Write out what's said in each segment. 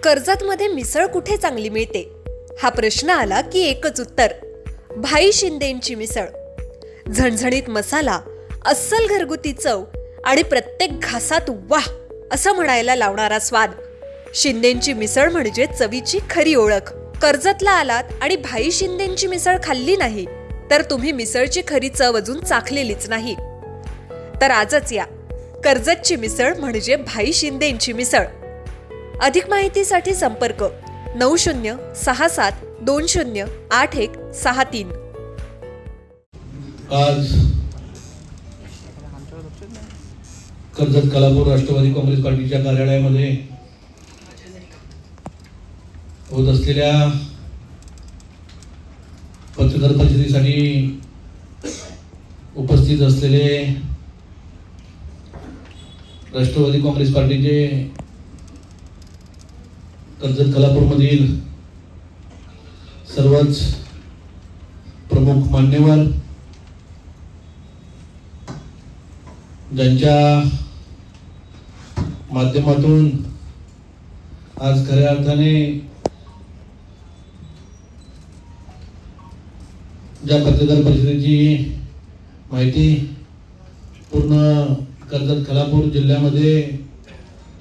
कर्जतमध्ये मिसळ कुठे चांगली मिळते हा प्रश्न आला की एकच उत्तर, भाई शिंदेंची मिसळ. झणझणीत मसाला, अस्सल घरगुती चव आणि प्रत्येक घासात वाह असं म्हणायला लावणारा स्वाद. शिंदेंची मिसळ म्हणजे चवीची खरी ओळख. कर्जतला आलात आणि भाई शिंदेंची मिसळ खाल्ली नाही तर तुम्ही मिसळची खरी चव अजून चाखलेलीच नाही. तर आजच या, कर्जतची मिसळ म्हणजे भाई शिंदेंची मिसळ. अधिक माहितीसाठी संपर्क 9067208163. आज कर्जत कलापूर राष्ट्रवादी काँग्रेस पार्टीच्या कार्यालयामध्ये होत असलेल्या पत्रकार परिषदेसाठी उपस्थित असलेले राष्ट्रवादी काँग्रेस पार्टीचे कर्जत कलापूरमधील सर्वच प्रमुख मान्यवर, ज्यांच्या माध्यमातून आज खऱ्या अर्थाने ज्या पत्रकार परिषदेची माहिती पूर्ण कर्जत कलापूर जिल्ह्यामध्ये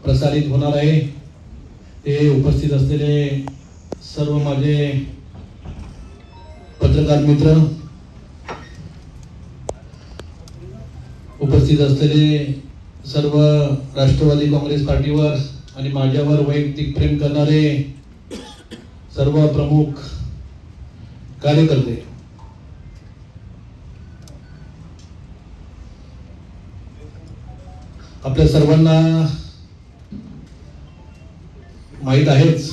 प्रसारित होणार आहे, ते उपस्थित असलेले सर्व माझे पत्रकार मित्र, उपस्थित असलेले सर्व राष्ट्रवादी काँग्रेस पार्टीवर आणि माझ्यावर वैयक्तिक प्रेम करणारे सर्व प्रमुख कार्यकर्ते, आपल्या सर्वांना माहित आहेच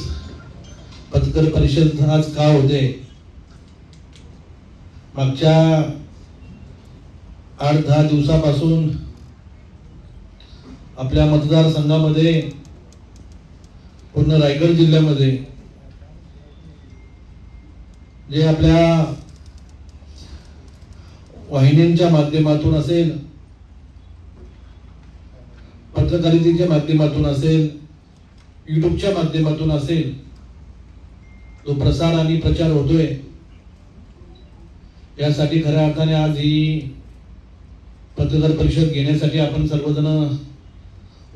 पत्रकार परिषद आज का होते. मागच्या 8-10 दिवसापासून आपल्या मतदारसंघामध्ये पूर्ण रायगड जिल्ह्यामध्ये जे आपल्या वाहिन्यांच्या माध्यमातून असेल, पत्रकारितेच्या माध्यमातून असेल, युट्यूबच्या माध्यमातून असेल, तो प्रसार आणि प्रचार होतोय. यासाठी खऱ्या अर्थाने आज ही पत्रकार परिषद घेण्यासाठी आपण सर्वजण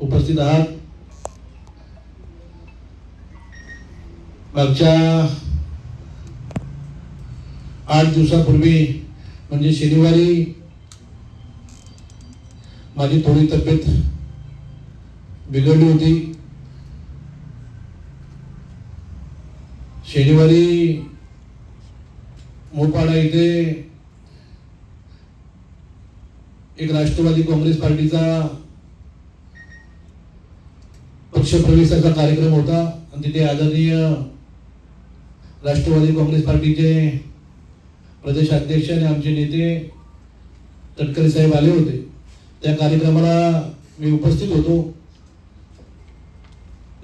उपस्थित आहात. मागच्या 8 दिवसापूर्वी म्हणजे शनिवारी माझी थोडी तब्येत बिघडली होती. शनिवारी मोपाडा इथे एक राष्ट्रवादी काँग्रेस पार्टीचा पक्षप्रवेशाचा कार्यक्रम होता आणि तिथे आदरणीय राष्ट्रवादी काँग्रेस पार्टीचे प्रदेश अध्यक्ष आणि आमचे नेते तटकरे साहेब आले होते. त्या कार्यक्रमाला मी उपस्थित होतो.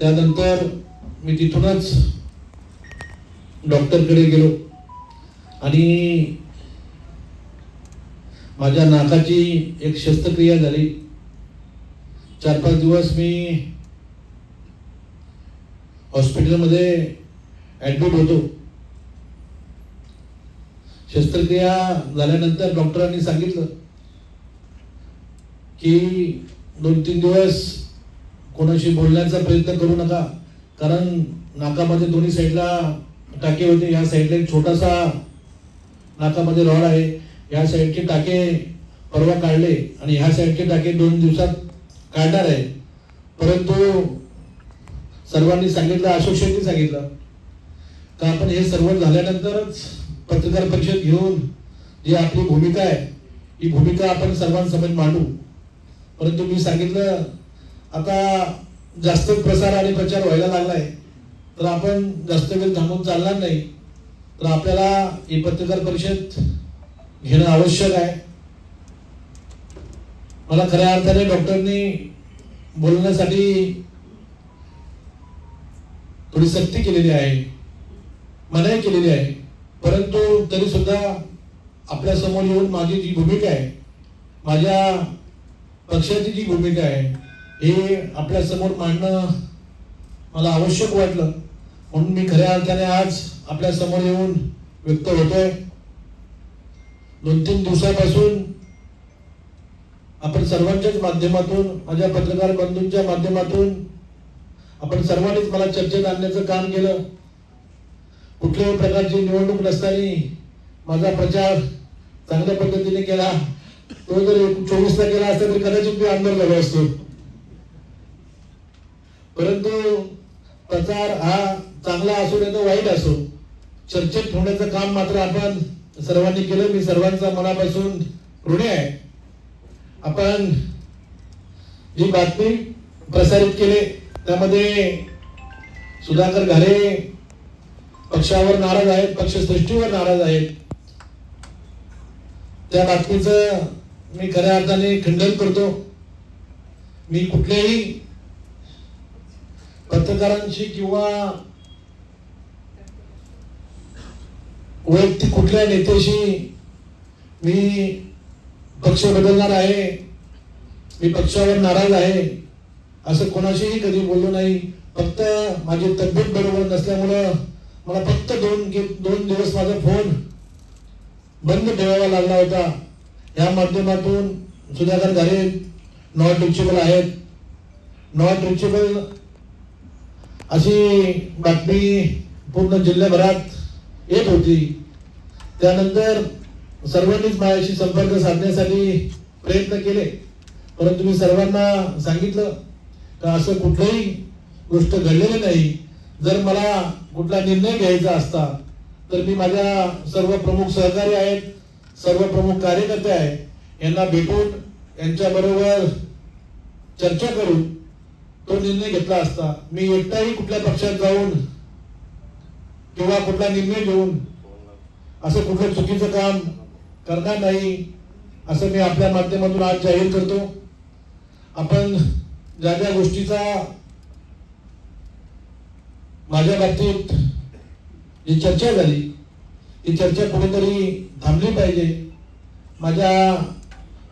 त्यानंतर मी तिथूनच डॉक्टरकडे गेलो आणि माझ्या नाकाची एक शस्त्रक्रिया झाली. 4-5 दिवस मी हॉस्पिटलमध्ये ऍडमिट होतो. शस्त्रक्रिया झाल्यानंतर डॉक्टरांनी सांगितलं की 2-3 दिवस कोणाशी बोलण्याचा प्रयत्न करू नका, कारण नाकामध्ये दोन्ही साईडला टाके होते. या साईडला एक छोटासा नाकामध्ये रॉड आहे, या साईडचे टाके परवा काढले आणि ह्या साईडचे टाके 2 दिवसात काढणार आहे. परंतु सर्वांनी सांगितलं, अशोक शेट्टी सांगितलं का आपण हे सर्व झाल्यानंतरच पत्रकार परिषद घेऊन जी आपली भूमिका आहे ही भूमिका आपण सर्वांसमोर मांडू. परंतु मी सांगितलं आता जास्त प्रसार आणि प्रचार व्हायला लागलाय तर आपण जास्त वेळ थांबून चालणार नाही, तर आपल्याला ही पत्रकार परिषद घेणं आवश्यक आहे. मला खऱ्या अर्थाने डॉक्टरनी बोलण्यासाठी थोडी सक्ती केलेली आहे, मनाई केलेली आहे. परंतु तरी सुद्धा आपल्या समोर येऊन माझी जी भूमिका आहे, माझ्या पक्षाची जी भूमिका आहे हे आपल्या समोर मांडणं मला आवश्यक वाटलं, म्हणून मी खऱ्या अर्थाने आज आपल्या समोर येऊन व्यक्त होतोय. 2-3 दिवसापासून आपण सर्वांच्याच माध्यमातून, माझ्या पत्रकार बंधूंच्या माध्यमातून आपण सर्वांनीच मला चर्चेत आणण्याचं काम केलं. कुठल्याही प्रकारची निवडणूक नसताना माझा प्रचार चांगल्या पद्धतीने केला. तो जर 24ला केला असता तरी कदाचित मी आमदार झालो असतो. परंतु प्रचार हा चांगला असो नाही तर वाईट असो, चर्चेत ठेवण्याचं काम मात्र आपण सर्वांनी केलं. मी सर्वांचा मनापासून ऋणी आहे. आपण जी बातमी प्रसारित केली त्यामध्ये सुधाकर घारे पक्षावर नाराज आहेत, पक्षसृष्टीवर नाराज आहेत. त्या बातमीचं मी खऱ्या अर्थाने खंडन करतो. मी कुठल्याही पत्रकारांशी किंवा वैयक्तिक कुठल्या नेत्याशी मी पक्ष बदलणार आहे, मी पक्षावर नाराज आहे असं कोणाशीही कधी बोललो नाही. फक्त माझी तब्येत बरोबर नसल्यामुळं मला फक्त दोन दिवस माझा फोन बंद ठेवावा लागला होता. या माध्यमातून सुधाकर घारे नॉट रिचेबल आहेत, नॉट रिचेबल अशी बातमी पूर्ण जिल्ह्याभरात येत होती. त्यानंतर सर्वांनीच माझ्याशी संपर्क साधण्यासाठी प्रयत्न केले, परंतु मी सर्वांना सांगितलं का असं कुठलीही गोष्ट घडलेली नाही. जर मला कुठला निर्णय घ्यायचा असता तर मी माझ्या सर्व प्रमुख सहकारी आहेत, सर्व प्रमुख कार्यकर्ते आहेत, यांना भेटून यांच्याबरोबर चर्चा करून तो निर्णय घेतला असता. मी एकटाही कुठल्या पक्षात जाऊन किंवा कुठला निर्णय घेऊन असं कुठलं चुकीचं काम करणार नाही असं मी आपल्या माध्यमातून आज जाहीर करतो. आपण ज्या ज्या गोष्टीचा माझ्या बाबतीत जी चर्चा झाली ती चर्चा कुठेतरी थांबली पाहिजे. माझ्या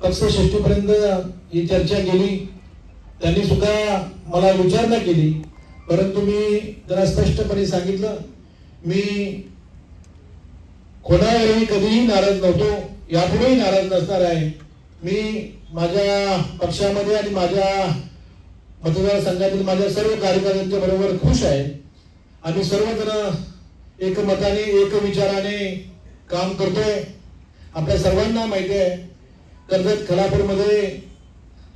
पक्षश्रेष्ठीपर्यंत ही चर्चा गेली, त्यांनी सुद्धा मला विचारणा केली, परंतु मी जरा स्पष्टपणे सांगितलं मी कोणावरही कधीही नाराज नव्हतो, यापुढेही नाराज नसणार आहे. मी माझ्या पक्षामध्ये आणि माझ्या मतदारसंघातील माझ्या सर्व कार्यकर्त्यांच्या बरोबर खुश आहे. आम्ही सर्वजण एकमताने एक विचाराने काम करतोय. आपल्या सर्वांना माहिती आहे कर्जत खलापूरमध्ये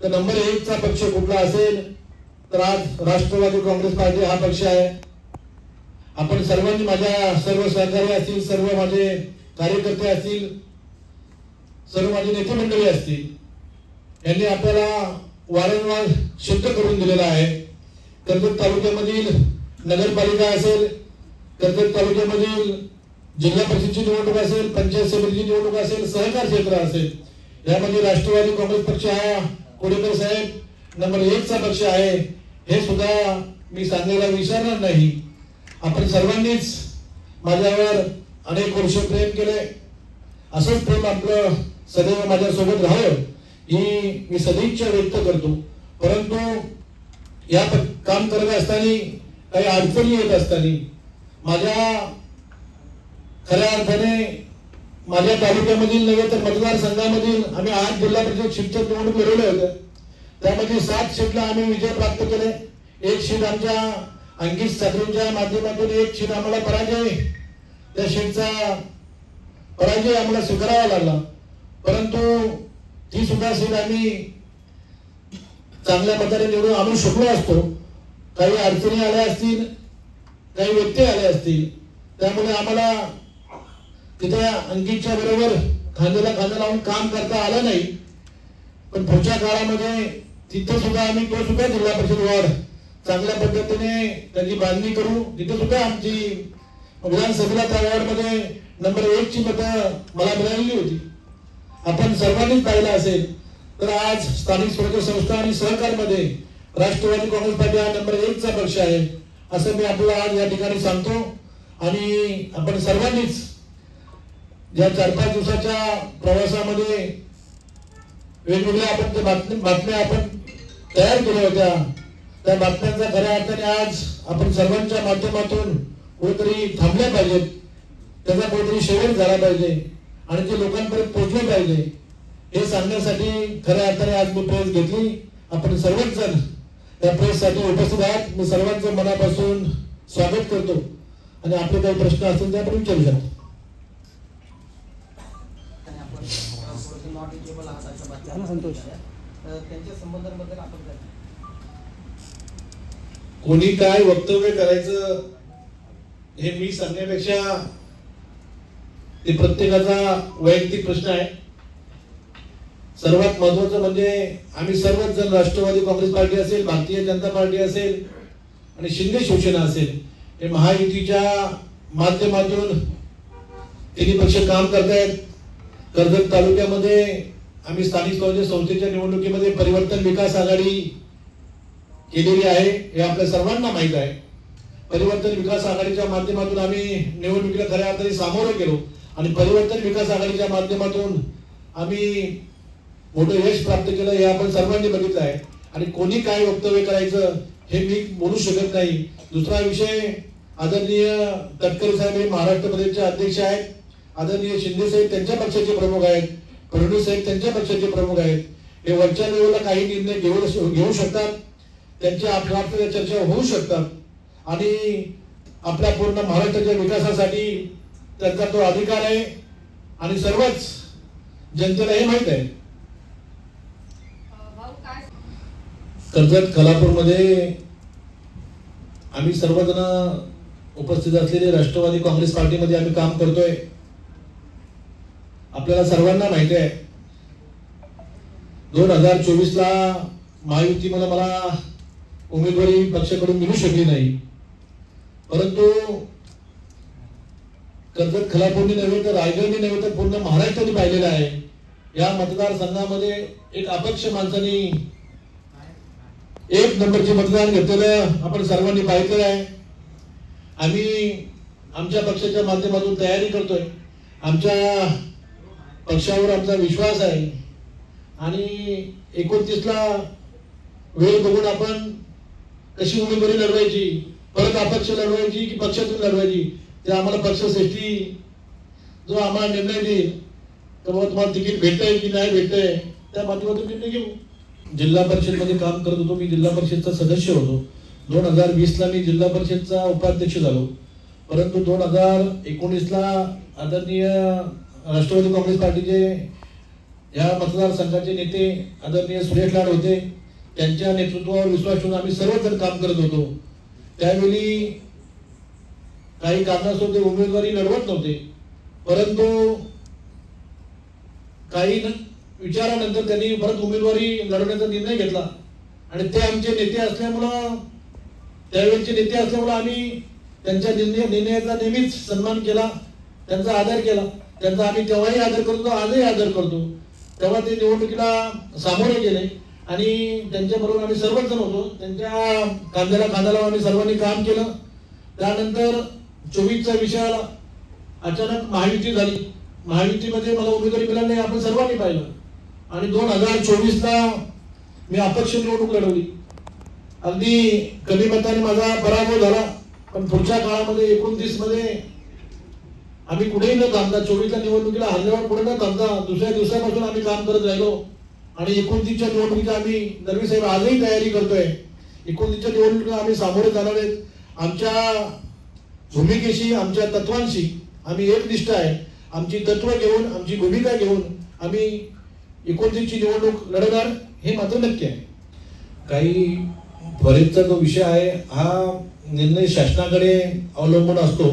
तर नंबर 1चा पक्ष कुठला असेल तर आज राष्ट्रवादी काँग्रेस पार्टी हा पक्ष आहे. आपण सर्वांनी, माझ्या सर्व सहकारी असतील, सर्व माझे कार्यकर्ते असतील, सर्व माझे नेते मंडळी असतील, यांनी आपल्याला वारंवार सिद्ध करून दिलेला आहे. कर्जत तालुक्यामधील नगरपालिका असेल, कर्जत तालुक्यामधील जिल्हा परिषदची निवडणूक असेल, पंचायत समितीची निवडणूक असेल, सहकार क्षेत्र असेल, यामध्ये राष्ट्रवादी काँग्रेस पक्ष हा कोडेकर साहेब नंबर 1चा पक्ष आहे. हे सुद्धा मी सांगायला विसरणार नाही. आपण सर्वांनीच माझ्यावर अनेक वर्ष प्रेम केले, असंच प्रेम आपलं सदैव माझ्यासोबत राहावं ही मी सदिच्छा व्यक्त करतो. परंतु या काम करत असताना काही अडचणी येत असताना माझ्या खऱ्या अर्थाने माझ्या तालुक्यामधील नव्हे तर मतदारसंघामधील आम्ही 8 जिल्हा परिषद सीटच्या निवडणूक लढवल्या होत्या. त्यामध्ये 7 सीटला आम्ही विजय प्राप्त केले. 1 सीट आमच्या अंकित साखरेंच्या माध्यमातून, 1 सीट आम्हाला पराजय, त्या सीटचा पराजय आम्हाला स्वीकारावा लागला. परंतु ती सुद्धा सीट आम्ही चांगल्या मताने निवडून आणू शकलो असतो. काही अडचणी आल्या असतील, काही व्यत्यय आले असतील, त्यामुळे आम्हाला तिथे अंकितच्या बरोबर खांद्याला खांदा लावून काम करता आलं नाही. पण पुढच्या काळामध्ये तिथे सुद्धा आम्ही तो सुद्धा जिल्हा परिषद वार्ड चांगल्या पद्धतीने त्याची बांधणी करू. तिथे सुद्धा आमची विधानसभेला त्या वॉर्डमध्ये नंबर 1ची मतं मला मिळालेली होती. आपण सर्वांनीच पाहिलं असेल तर आज स्थानिक स्वराज्य संस्था आणि सहकारमध्ये राष्ट्रवादी काँग्रेस पार्टी हा नंबर 1चा पक्ष आहे असं मी आपल्याला आज या ठिकाणी सांगतो. आणि आपण सर्वांनीच या 4-5 दिवसाच्या प्रवासामध्ये वेगवेगळ्या आपण बातम्या आपण तयार केल्या होत्या. त्या बातम्यांचा खऱ्या अर्थाने आज आपण सर्वांच्या माध्यमातून कुठेतरी थांबल्या पाहिजेत, त्याचा कुठेतरी शेवट झाला पाहिजे आणि ते लोकांपर्यंत पोहोचले पाहिजे हे सांगण्यासाठी खऱ्या अर्थाने आज मी प्रेस घेतली. आपण सर्वच जण त्या प्रेससाठी उपस्थित आहात. मी सर्वांचं मनापासून स्वागत करतो आणि आपले काही प्रश्न असतील ते आपण विचारू शकतो. कोणी काय वक्तव्य करायचं हे मी सांगण्यापेक्षा ते प्रत्येकाचा वैयक्तिक प्रश्न आहे. सर्वात महत्वाचं म्हणजे आम्ही सर्वच जण राष्ट्रवादी काँग्रेस पार्टी असेल, भारतीय जनता पार्टी असेल आणि शिंदे शिवसेना असेल, हे महायुतीच्या माध्यमातून तिन्ही पक्ष काम करतायत. कर्जत तालुक्यामध्ये आम्ही स्थानिक स्वराज्य संस्थेच्या निवडणुकीमध्ये परिवर्तन विकास आघाडी केलेली आहे हे आपल्या सर्वांना माहीत आहे. परिवर्तन विकास आघाडीच्या माध्यमातून आम्ही निवडणुकीला खऱ्या अर्थाने सामोरे गेलो आणि परिवर्तन विकास आघाडीच्या माध्यमातून आम्ही मोठं यश प्राप्त केलं हे आपण सर्वांनी बघितलं आहे. आणि कोणी काय वक्तव्य करायचं हे मी बोलू शकत नाही. दुसरा विषय, आदरणीय तटकरे साहेब हे महाराष्ट्र प्रदेशचे अध्यक्ष आहेत, आदरणीय शिंदे साहेब त्यांच्या पक्षाचे प्रमुख आहेत, फडणवीस साहेब त्यांच्या पक्षाचे प्रमुख आहेत. हे वरच्या लेवलला काही निर्णय घेऊ शकतात, त्यांच्या आपल्या चर्चा होऊ शकतात आणि आपल्या पूर्ण महाराष्ट्राच्या विकासासाठी त्यांचा तो अधिकार आहे आणि सर्वच जनतेला हे माहित आहे. कर्जत खालापूरमध्ये आम्ही सर्वजण उपस्थित असलेले राष्ट्रवादी काँग्रेस पार्टीमध्ये आम्ही काम करतोय. आपल्याला सर्वांना माहिती आहे 2024 ला महायुतीमध्ये मला उमेदवारी पक्षाकडून मिळू शकली नाही, परंतु कर्जत खालापूरनी नव्हे तर रायगडनी नव्हे तर पूर्ण महाराष्ट्राने पाहिलेलं आहे. या मतदारसंघामध्ये एक अपक्ष माणसाने 1 नंबरचे मतदान घेतलेलं आपण सर्वांनी पाहिलेलं आहे. आम्ही आमच्या पक्षाच्या माध्यमातून तयारी करतोय, आमच्या पक्षावर आमचा विश्वास आहे आणि 29 ला वेळ बघून आपण कशी उमेदवारी लढवायची, परत अपक्ष लढवायची की पक्षातून लढवायची ते आम्हाला पक्षश्रेष्ठी जो आम्हाला निर्णय देईल तर बाबा तुम्हाला तिकीट भेटतंय की नाही भेटतंय त्या माध्यमातून निर्णय घेऊ. जिल्हा परिषद मध्ये काम करत होतो, मी जिल्हा परिषदचा सदस्य होतो. 2020 ला मी जिल्हा परिषदचा उपाध्यक्ष झालो, परंतु 2019 ला आदरणीय राष्ट्रवादी काँग्रेस पार्टीचे या मतदारसंघाचे नेते आदरणीय सुरेश लाड होते, त्यांच्या नेतृत्वावर विश्वास ठेवून आम्ही सर्वजण काम करत होतो. त्यावेळी काही कारणास्तव ते उमेदवारी लढवत नव्हते, परंतु काही विचारानंतर त्यांनी परत उमेदवारी लढवण्याचा निर्णय घेतला आणि ते आमचे नेते असल्यामुळं, त्यावेळेचे नेते असल्यामुळं आम्ही त्यांच्या निर्णयाचा नेहमीच सन्मान केला, त्यांचा आदर केला. त्यांचा आम्ही तेव्हाही आदर करतो, आजही आदर करतो. तेव्हा ते निवडणुकीला सामोरे गेले आणि त्यांच्याबरोबर आम्ही सर्वच जण होतो. त्यांच्या खांद्याला खांदा लावून आम्ही सर्वांनी काम केलं. त्यानंतर 24चा विषय आला, अचानक महायुती झाली. महायुतीमध्ये मला उमेदवारी मिळाली नाही, आपण सर्वांनी पाहिलं आणि 2024 ला मी अपक्ष निवडणूक लढवली. अगदी कमी मताने माझा पराभव झाला, पण पुढच्या काळामध्ये 29 मध्ये आम्ही कुठेही न थांबता 24च्या निवडणुकीला हरल्यावर पुढे न थांबता दुसऱ्या दिवसापासून आम्ही काम करत राहिलो आणि 29च्या निवडणुकीचा आम्ही नरवी साहेब आजही तयारी करतोय. 29च्या निवडणुकीला आम्ही सामोरे जाणार आहेत. आमच्या भूमिकेशी, आमच्या तत्वांशी आम्ही एकनिष्ठ आहे. आमची तत्व घेऊन, आमची भूमिका घेऊन आम्ही 29ची निवडणूक लढवणार हे मात्र नक्की आहे. काही फरेजचा जो विषय आहे हा निर्णय शासनाकडे अवलंबून असतो,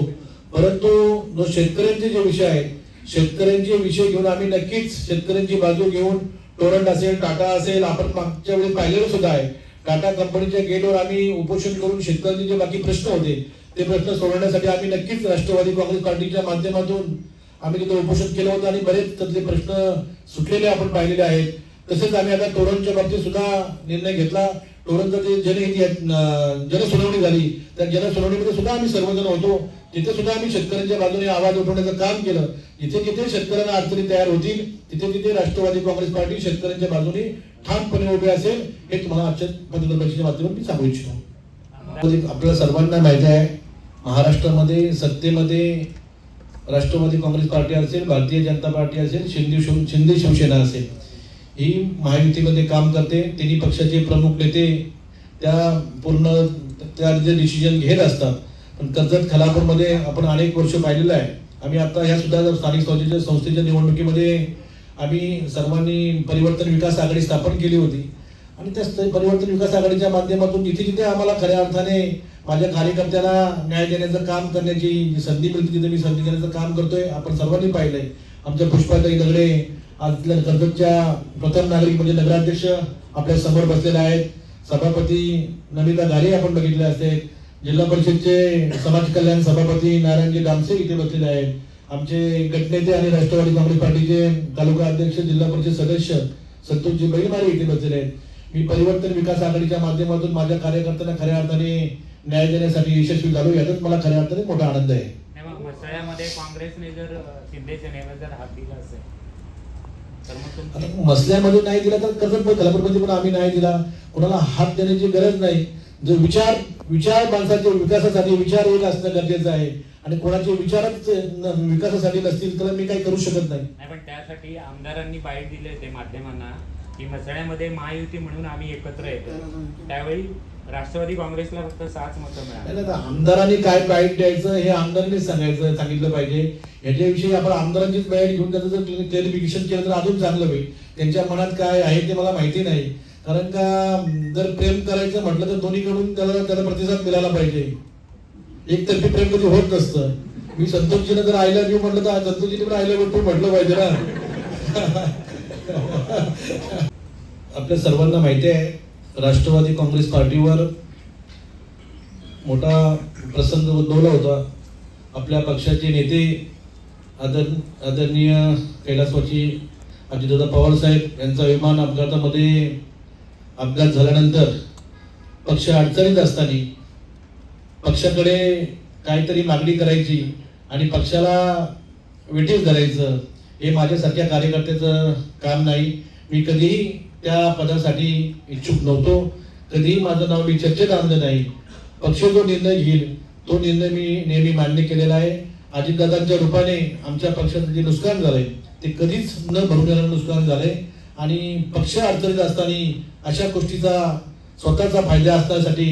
परंतु जो शेतकऱ्यांचे जे विषय आहेत, शेतकऱ्यांचे विषय घेऊन आम्ही नक्कीच शेतकऱ्यांची बाजू घेऊन, टोरंट असेल, टाटा असेल, आपण मागच्या वेळी पाहिलेलं सुद्धा आहे. टाटा कंपनीच्या गेटवर आम्ही उपोषण करून शेतकऱ्यांचे जे बाकी प्रश्न होते ते प्रश्न सोडवण्यासाठी आम्ही नक्कीच राष्ट्रवादी काँग्रेस पार्टीच्या माध्यमातून आम्ही तिथे उपोषण केलं होतं आणि बरेच त्यातले प्रश्न सुटलेले आपण पाहिलेले आहेत. तसेच आम्ही आता टोरंटच्या बाबतीत सुद्धा निर्णय घेतला. टोरंटचं जे जनसुनावणी झाली त्या जनसुनावणीमध्ये सुद्धा आम्ही सर्वजण होतो. तिथे सुद्धा आम्ही शेतकऱ्यांच्या बाजूने आवाज उठवण्याचं काम केलं. जिथे जिथे शेतकऱ्यांना अडचणी तयार होतील तिथे तिथे राष्ट्रवादी काँग्रेस पार्टी शेतकऱ्यांच्या बाजूने ठामपणे उभे असेल हे तुम्हाला आजच्या पत्रकारितेच्या माध्यमातून मी सांगू इच्छितो. आपल्याला सर्वांना माहिती आहे, महाराष्ट्रामध्ये सत्तेमध्ये राष्ट्रवादी काँग्रेस पार्टी असेल, भारतीय जनता पार्टी असेल, शिंदे शिवसेना असेल, ही महायुतीमध्ये काम करते. तिन्ही पक्षाचे प्रमुख नेते त्या जे डिसिजन घेत असतात. पण कर्जत खालापूरमध्ये आपण अनेक वर्ष पाहिलेलं आहे. आम्ही आता ह्या सुद्धा स्थानिक स्वराज्य संस्थेच्या निवडणुकीमध्ये आम्ही सर्वांनी परिवर्तन विकास आघाडी स्थापन केली होती आणि त्या परिवर्तन विकास आघाडीच्या माध्यमातून जिथे जिथे आम्हाला खऱ्या अर्थाने माझ्या कार्यकर्त्याला न्याय देण्याचं काम करण्याची जी संधी मिळते तिथे मी संधी देण्याचं काम करतोय. आपण सर्वांनी पाहिलंय. आमच्या पुष्पाताई दगडे आज कर्जतच्या प्रथम नागरिक म्हणजे नगराध्यक्ष आपल्या समोर बसलेले आहेत. सभापती नमिता घारे आपण बघितले असते. जिल्हा परिषदचे समाज कल्याण सभापती नारायणजी डामसे इथे बसलेले आहेत. आमचे गटनेते आणि राष्ट्रवादी काँग्रेस पार्टीचे तालुका अध्यक्ष जिल्हा परिषद सदस्य संतोषजी बैलमारे इथे बसलेले आहेत. मी परिवर्तन विकास आघाडीच्या माध्यमातून माझ्या कार्यकर्त्यांना खऱ्या अर्थाने न्याय देण्यासाठी यशस्वी झालो, यातच मला खऱ्या अर्थाने मोठा आनंद आहे. मसाळ्यामध्ये काँग्रेसने जर शिंदे सेनेला जर हात दिला असेल तर मग आता मसल्यामध्ये नाही दिला तर कर्जत खालापूरमध्ये पण आम्ही नाही दिला. कोणाला हात देण्याची गरज नाही. जो विचार माणसाच्या विकासासाठी विचार एक असणं गरजेचं आहे आणि कोणाचे विचारच विकासासाठी नसतील तर मी काही करू शकत नाही. पण त्यासाठी आमदारांनी बाईट दिले ते माध्यमांना की मसाळ्यामध्ये महायुती म्हणून आम्ही एकत्र येतो. त्यावेळी राष्ट्रवादी काँग्रेसला फक्त 6 मतं मिळाली. आमदारांनी काय बाईट द्यायचं हे आमदारांनीच सांगितलं पाहिजे. याच्याविषयी आपण आमदारांचीच बाईट घेऊन त्याचं जर क्लेरिफिकेशन केलं तर अजून चांगलं होईल. त्यांच्या मनात काय आहे ते मला माहिती नाही. कारण का जर प्रेम करायचं म्हटलं तर दोन्हीकडून त्याला प्रतिसाद मिळाला पाहिजे. एकतर्फी प्रेम कधी होत नसतं. मी संतोषजीनं जर आय लव्ह यू म्हटलं तर संतोषजीने पण आय लव्ह यू म्हटलं पाहिजे ना. आपल्या सर्वांना माहिती आहे, राष्ट्रवादी काँग्रेस पार्टीवर मोठा प्रसंग उद्भवला होता. आपल्या पक्षाचे नेते आदरणीय कैलासवासी अजितदादा पवार साहेब यांचा विमान अपघात झाल्यानंतर पक्ष अडचणीत असताना पक्षाकडे काहीतरी मागणी करायची आणि पक्षाला वेठीस धरायचं हे माझ्यासारख्या कार्यकर्त्याचं काम नाही. मी कधीही त्या पदासाठी इच्छुक नव्हतो. कधीही माझं नाव मी चर्चेत आणलं नाही. पक्ष जो निर्णय घेईल तो निर्णय मी नेहमी मान्य केलेला आहे. अजितदादांच्या रूपाने आमच्या पक्षाचं जे नुकसान झालंय ते कधीच न भरून येणारं नुकसान झालंय आणि पक्ष अडचणीत असताना अशा गोष्टीचा स्वतःचा फायदा असण्यासाठी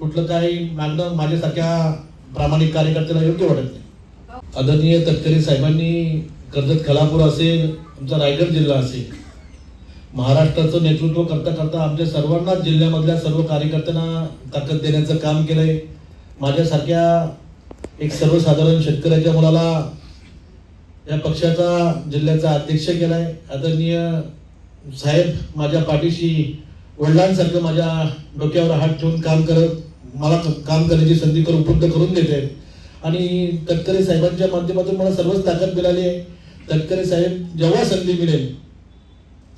कुठलं काही मागणं माझ्यासारख्या प्रामाणिक कार्यकर्त्याला योग्य वाटत नाही. आदरणीय तटकरे साहेबांनी कर्जत खालापूर असेल, आमचा रायगड जिल्हा असेल, महाराष्ट्राचं नेतृत्व करता करता आमच्या सर्वांना जिल्ह्यामधल्या सर्व कार्यकर्त्यांना ताकद देण्याचं काम केलंय. माझ्यासारख्या एक सर्वसाधारण शेतकऱ्याच्या मुलाला या पक्षाचा जिल्ह्याचा अध्यक्ष केलाय. आदरणीय साहेब माझ्या पाठीशी वडिलांसारखं माझ्या डोक्यावर हात ठेवून मला काम करण्याची संधी उपलब्ध करून देत आहेत आणि तटकरे साहेबांच्या माध्यमातून मला सर्वच ताकद मिळाली आहे. तटकरे साहेब जेव्हा संधी मिळेल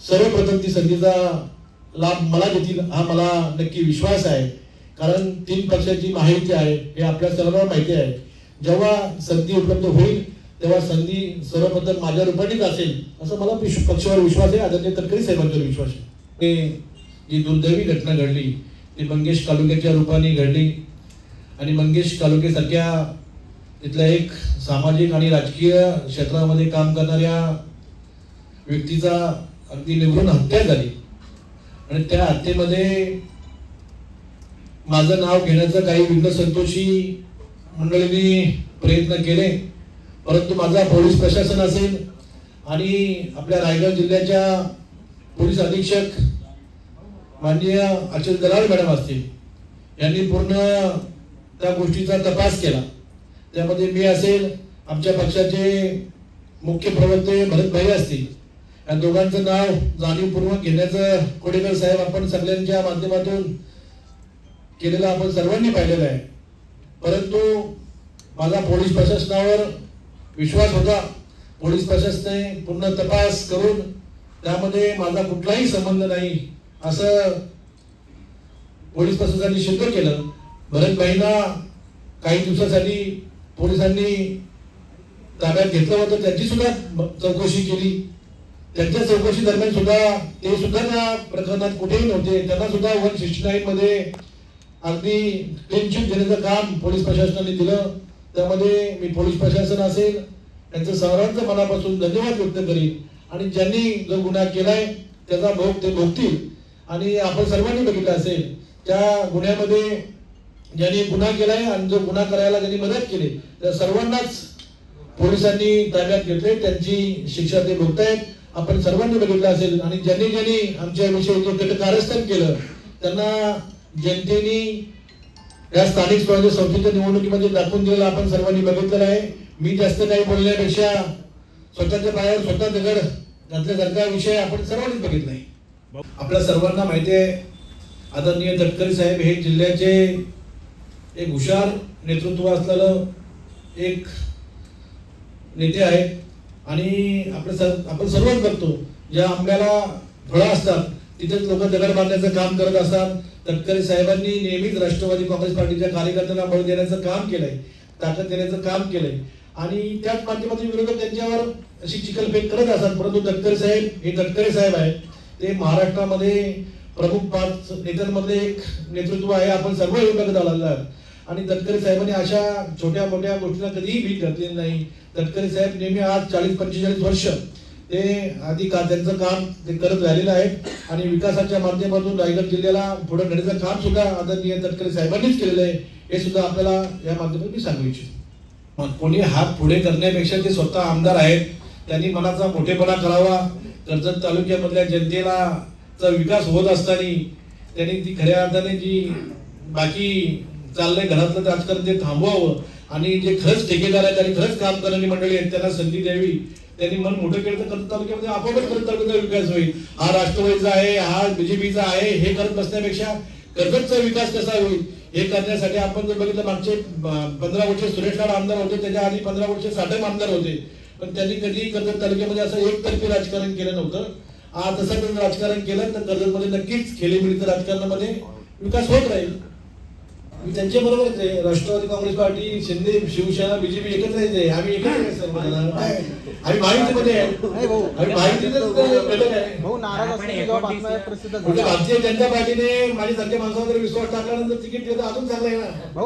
सर्वप्रथम ती संधीचा लाभ मला घेतील हा मला नक्की विश्वास आहे. कारण 3 पक्षाची महायुती आहे हे आपल्या सर्वांना माहिती आहे. जेव्हा संधी उपलब्ध होईल तेव्हा संधी सर्वप्रथम माझ्या रूपानेच असेल असं मला पक्षावर विश्वास आहे. आदरणीय तटकरे साहेबांच्यावर विश्वास आहे. जी दुर्दैवी घटना घडली ती मंगेश कालुकेच्या रूपाने घडली आणि मंगेश कालुकेसारख्या तिथल्या एक सामाजिक आणि राजकीय क्षेत्रामध्ये काम करणाऱ्या व्यक्तीचा अगदी निवडून हत्या झाली आणि त्या हत्येमध्ये माझं नाव घेण्याचं काही विघ्न संतोषी मंडळींनी प्रयत्न केले, परंतु माझा पोलीस प्रशासन असेल आणि आपल्या रायगड जिल्ह्याच्या पोलीस अधीक्षक माननीय अचल दलाल मॅडम असतील यांनी पूर्ण त्या गोष्टीचा तपास केला. त्यामध्ये मी असेल, आमच्या पक्षाचे मुख्य प्रवक्ते भरतभाई असतील, या दोघांचं नाव जाणीवपूर्वक घेण्याचं कोडेकर साहेब आपण सगळ्यांच्या माध्यमातून केलेलं आपण सर्वांनी पाहिलेलं आहे. परंतु माझा पोलीस प्रशासनावर विश्वास होता. पोलीस प्रशासनाने पूर्ण तपास करून त्यामध्ये माझा कुठलाही संबंध नाही असं पोलीस प्रशासनाने सिद्ध केलं. भरतभाईंना काही दिवसासाठी पोलिसांनी ताब्यात घेतलं होतं, त्याची सुद्धा चौकशी केली त्यांच्या चौकशी दरम्यान सुद्धा ते सुद्धा त्या प्रकरणात कुठेही नव्हते. त्यांना सुद्धा 169 मध्ये अगदी क्लीन चिट देण्याचं काम पोलीस प्रशासनाने दिलं. त्यामध्ये मी पोलीस प्रशासन असेल त्यांचं सर्वांचं मनापासून धन्यवाद व्यक्त करीन. आणि ज्यांनी जो गुन्हा केलाय त्याचा भोग ते भोगतील. आणि आपण सर्वांनी बघितलं असेल त्या गुन्ह्यामध्ये ज्यांनी गुन्हा केलाय आणि जो गुन्हा करायला ज्यांनी मदत केली त्या सर्वांनाच पोलिसांनी ताब्यात घेतले. त्यांची शिक्षा ते भोगतायत. आपण सर्वांनी बघितलं असेल. आणि ज्यांनी आमच्याविषयी जो कारस्थान केलं त्यांना जनतेने या स्थानिक स्वराज्य संस्थेच्या निवडणुकीमध्ये दाखवून दिलेलं आपण सर्वांनी बघितलेलं आहे. मी जास्त काही बोलण्यापेक्षा स्वतःच्या पायावर स्वतः दगड घातल्यासारखा विषय आपण सर्वांनीच बघितलाय. आपल्या सर्वांना माहिती आहे आदरणीय तटकरे साहेब हे जिल्ह्याचे एक हुशार नेतृत्व असलेलं एक नेते आहेत. आणि आपण सर्वच बघतो ज्या आंब्याला फळं असतात तिथेच लोक दगड बांधण्याचं काम करत असतात. तटकरे साहेबांनी नेहमीच राष्ट्रवादी काँग्रेस पार्टीच्या कार्यकर्त्यांना बळ देण्याचं काम केलंय, ताकद देण्याचं काम केलंय. आणि त्याच माध्यमातून विरोधक त्यांच्यावर अशी चिखलफेक करत असतात. परंतु तटकरे साहेब हे तटकरे साहेब आहेत. ते महाराष्ट्रामध्ये प्रमुख 5 नेत्यांमधले एक नेतृत्व आहे. आपण सर्व हे बघत आलेलो आहोत. आणि तटकरे साहेबांनी अशा छोट्या मोठ्या गोष्टींना कधीही भीत घातलेली नाही. तटकरे साहेब नेहमी आज 40-45 वर्ष ते आधी त्यांचं काम ते करत राहिलेलं आहे. आणि विकासाच्या माध्यमातून रायगड जिल्ह्याला पुढे नेण्याचं काम सुद्धा आदरणीय तटकरे साहेबांनीच केलेलं आहे. हे सुद्धा आपल्याला या माध्यमातून मी सांगू इच्छितो. कोणी हात पुढे करण्यापेक्षा ते स्वतः आमदार आहेत. त्यांनी मनाचा मोठेपणा करावा. कर्जत तालुक्यामधल्या जनतेला विकास होत असताना त्यांनी ती खऱ्या अर्थाने जी बाकी चाललंय घरातलं राजकारण ते थांबवावं. आणि जे खरंच ठेकेदार आहेत आणि खरंच काम करणारी मंडळी आहेत त्यांना संधी द्यावी. त्यांनी मन मोठं केलं तर कर्जत तालुक्यामध्ये आपोआपच कर्जत तालुक्याचा विकास होईल. हा राष्ट्रवादीचा आहे, हा बीजेपीचा आहे हे करत बसण्यापेक्षा कर्जतचा विकास कसा होईल हे करण्यासाठी आपण जर बघितलं मागचे 15 वर्ष सुरेश लाड आमदार होते, त्याच्या आधी 15 वर्ष साठम आमदार होते. पण त्यांनी कधी कर्जत तालुक्यामध्ये असं एकतर्फी राजकारण केलं नव्हतं. आज तसं जर राजकारण केलं तर कर्जतमध्ये नक्कीच खेळीमेळीचं राजकारणामध्ये विकास होत राहील. मी त्यांच्या बरोबरच आहे. राष्ट्रवादी काँग्रेस पार्टी, शिंदे, शिवसेना, बीजेपी एकत्रच आहे. आम्ही एकत्र आम्ही महायुतीमध्ये आहे. आम्ही महायुतीतच घटक आहे. भारतीय जनता पार्टीने माझ्या सगळ्या माणसावर विश्वास टाकल्यानंतर तिकीट देतं अजून चांगलं आहे ना.